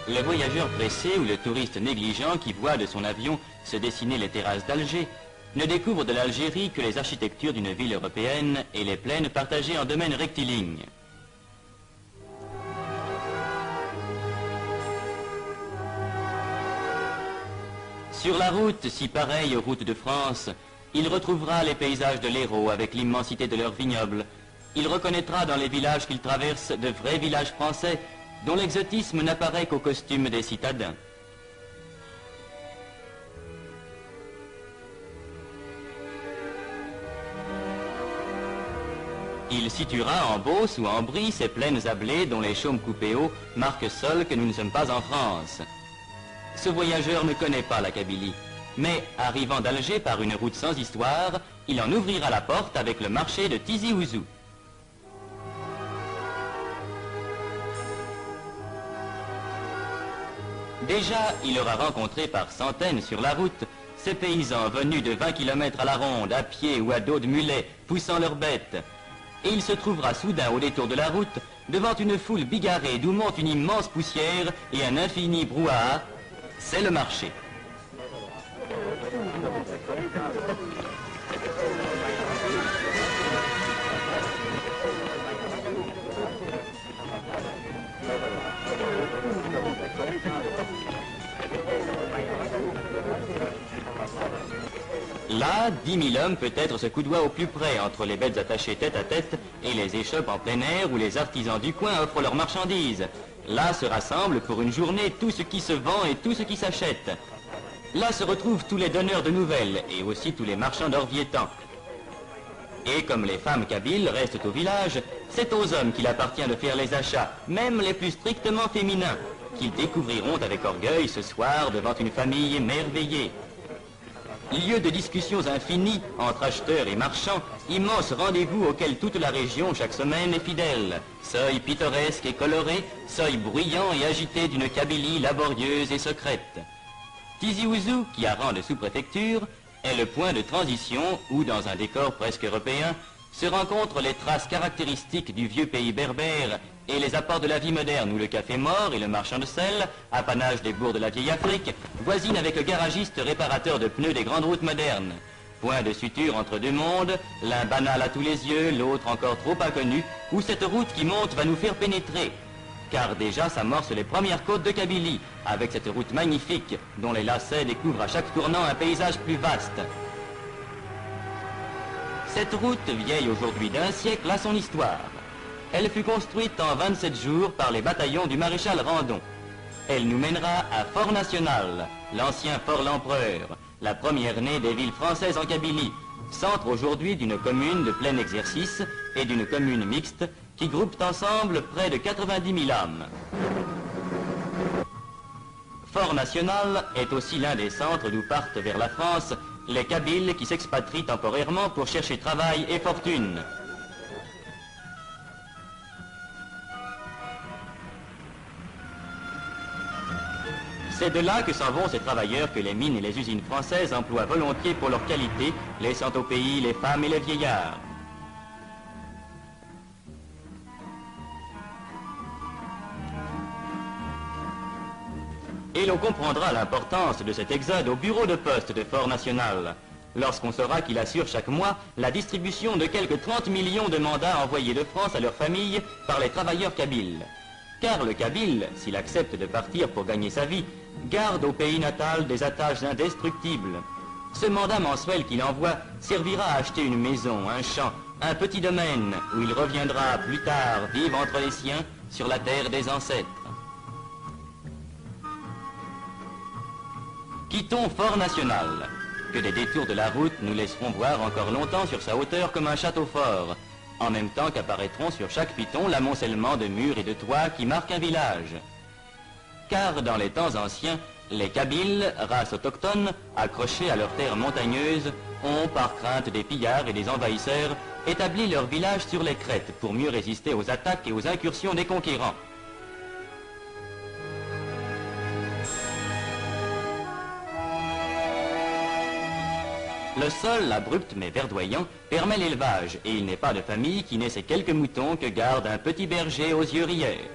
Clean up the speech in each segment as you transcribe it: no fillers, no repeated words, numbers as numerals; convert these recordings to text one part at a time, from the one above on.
Le voyageur pressé ou le touriste négligent qui voit de son avion se dessiner les terrasses d'Alger ne découvre de l'Algérie que les architectures d'une ville européenne et les plaines partagées en domaines rectilignes. Sur la route, si pareille aux routes de France, il retrouvera les paysages de l'Hérault avec l'immensité de leurs vignobles. Il reconnaîtra dans les villages qu'il traverse de vrais villages français dont l'exotisme n'apparaît qu'au costume des citadins. Il situera en Beauce ou en Brie ces plaines à blé dont les chaumes coupés hauts marquent seul que nous ne sommes pas en France. Ce voyageur ne connaît pas la Kabylie, mais arrivant d'Alger par une route sans histoire, il en ouvrira la porte avec le marché de Tizi Ouzou. Déjà, il aura rencontré par centaines sur la route ces paysans venus de 20 km à la ronde, à pied ou à dos de mulet, poussant leurs bêtes. Et il se trouvera soudain au détour de la route, devant une foule bigarrée d'où monte une immense poussière et un infini brouhaha. C'est le marché. Là, 10 000 hommes peut-être se coudoient au plus près entre les bêtes attachées tête à tête et les échoppes en plein air où les artisans du coin offrent leurs marchandises. Là se rassemble pour une journée tout ce qui se vend et tout ce qui s'achète. Là se retrouvent tous les donneurs de nouvelles et aussi tous les marchands d'Orviétan. Et comme les femmes kabyles restent au village, c'est aux hommes qu'il appartient de faire les achats, même les plus strictement féminins, qu'ils découvriront avec orgueil ce soir devant une famille émerveillée. Lieu de discussions infinies entre acheteurs et marchands, immense rendez-vous auquel toute la région chaque semaine est fidèle. Seuil pittoresque et coloré, seuil bruyant et agité d'une Kabylie laborieuse et secrète. Tizi Ouzou, qui a rang de sous-préfecture, est le point de transition où, dans un décor presque européen, se rencontrent les traces caractéristiques du vieux pays berbère et les apports de la vie moderne où le café mort et le marchand de sel, apanage des bourgs de la vieille Afrique, voisinent avec le garagiste réparateur de pneus des grandes routes modernes. Point de suture entre deux mondes, l'un banal à tous les yeux, l'autre encore trop inconnu, où cette route qui monte va nous faire pénétrer. Car déjà s'amorcent les premières côtes de Kabylie, avec cette route magnifique dont les lacets découvrent à chaque tournant un paysage plus vaste. Cette route, vieille aujourd'hui d'un siècle, a son histoire. Elle fut construite en 27 jours par les bataillons du maréchal Randon. Elle nous mènera à Fort National, l'ancien Fort l'Empereur, la première née des villes françaises en Kabylie, centre aujourd'hui d'une commune de plein exercice et d'une commune mixte qui groupent ensemble près de 90 000 âmes. Fort National est aussi l'un des centres d'où partent vers la France les Kabyles qui s'expatrient temporairement pour chercher travail et fortune. C'est de là que s'en vont ces travailleurs que les mines et les usines françaises emploient volontiers pour leur qualité, laissant au pays les femmes et les vieillards. Et l'on comprendra l'importance de cet exode au bureau de poste de Fort National, lorsqu'on saura qu'il assure chaque mois la distribution de quelques 30 millions de mandats envoyés de France à leurs familles par les travailleurs kabyles. Car le Kabyle, s'il accepte de partir pour gagner sa vie, garde au pays natal des attaches indestructibles. Ce mandat mensuel qu'il envoie servira à acheter une maison, un champ, un petit domaine où il reviendra plus tard vivre entre les siens sur la terre des ancêtres. Quittons Fort National, que des détours de la route nous laisseront voir encore longtemps sur sa hauteur comme un château fort, en même temps qu'apparaîtront sur chaque piton l'amoncellement de murs et de toits qui marquent un village. Car dans les temps anciens, les Kabyles, race autochtone, accrochés à leurs terres montagneuses, ont, par crainte des pillards et des envahisseurs, établi leur village sur les crêtes pour mieux résister aux attaques et aux incursions des conquérants. Le sol, abrupt mais verdoyant, permet l'élevage, et il n'est pas de famille qui n'ait ces quelques moutons que garde un petit berger aux yeux rieurs.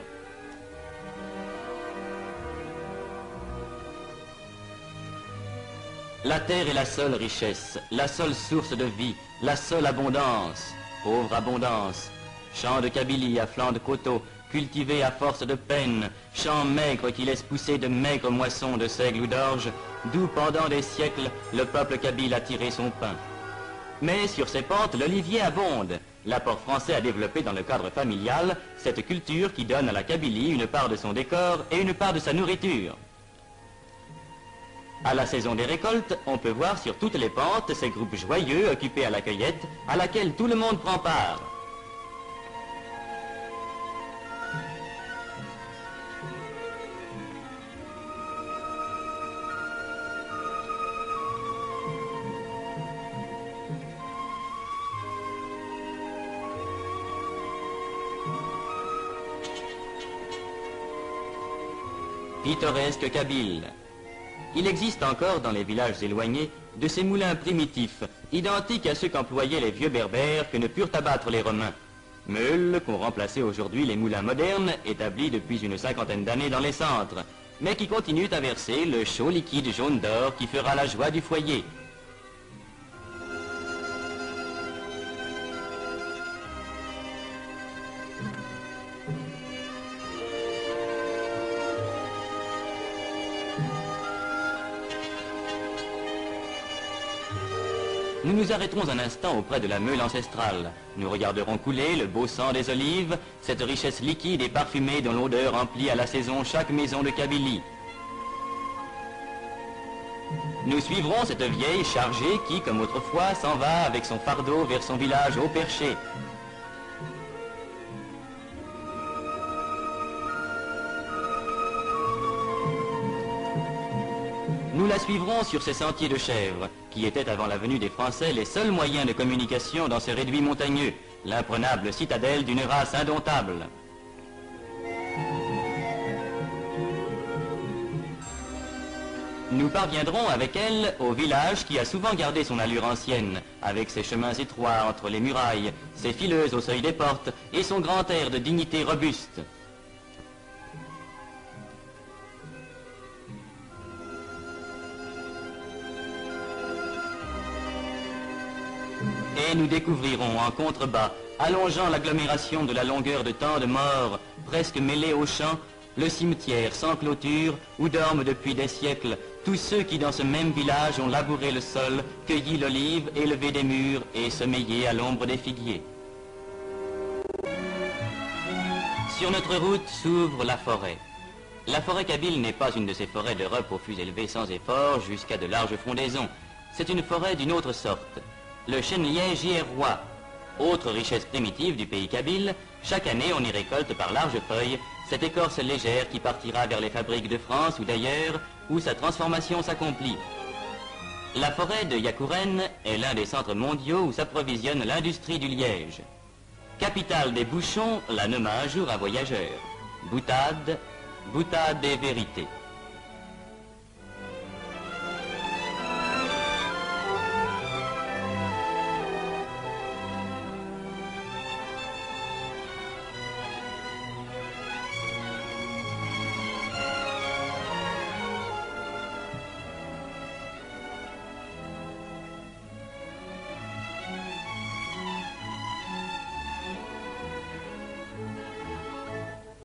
La terre est la seule richesse, la seule source de vie, la seule abondance. Pauvre abondance. Champs de Kabylie à flanc de coteaux, cultivés à force de peine, champs maigres qui laissent pousser de maigres moissons de seigle ou d'orge, d'où pendant des siècles le peuple kabyle a tiré son pain. Mais sur ces pentes, l'olivier abonde. L'apport français a développé dans le cadre familial cette culture qui donne à la Kabylie une part de son décor et une part de sa nourriture. À la saison des récoltes, on peut voir sur toutes les pentes ces groupes joyeux occupés à la cueillette, à laquelle tout le monde prend part. Pittoresque Kabyle. Il existe encore dans les villages éloignés de ces moulins primitifs, identiques à ceux qu'employaient les vieux berbères que ne purent abattre les Romains. Meules qu'ont remplacé aujourd'hui les moulins modernes, établis depuis une cinquantaine d'années dans les centres, mais qui continuent à verser le chaud liquide jaune d'or qui fera la joie du foyer. Nous nous arrêterons un instant auprès de la meule ancestrale. Nous regarderons couler le beau sang des olives, cette richesse liquide et parfumée dont l'odeur emplit à la saison chaque maison de Kabylie. Nous suivrons cette vieille chargée qui, comme autrefois, s'en va avec son fardeau vers son village haut perché. Nous la suivrons sur ces sentiers de chèvres, qui étaient avant la venue des Français les seuls moyens de communication dans ces réduits montagneux, l'imprenable citadelle d'une race indomptable. Nous parviendrons avec elle au village qui a souvent gardé son allure ancienne, avec ses chemins étroits entre les murailles, ses fileuses au seuil des portes et son grand air de dignité robuste. Et nous découvrirons en contrebas, allongeant l'agglomération de la longueur de tant de morts, presque mêlés aux champs, le cimetière sans clôture où dorment depuis des siècles tous ceux qui dans ce même village ont labouré le sol, cueilli l'olive, élevé des mûres et sommeillé à l'ombre des figuiers. Sur notre route s'ouvre la forêt. La forêt kabyle n'est pas une de ces forêts d'Europe aux fûts élevés sans effort jusqu'à de larges frondaisons. C'est une forêt d'une autre sorte. Le chêne-liège y est roi. Autre richesse primitive du pays kabyle, chaque année on y récolte par larges feuilles cette écorce légère qui partira vers les fabriques de France ou d'ailleurs où sa transformation s'accomplit. La forêt de Yakouren est l'un des centres mondiaux où s'approvisionne l'industrie du liège. Capitale des bouchons, la nomma un jour un voyageur. Boutade, boutade des vérités.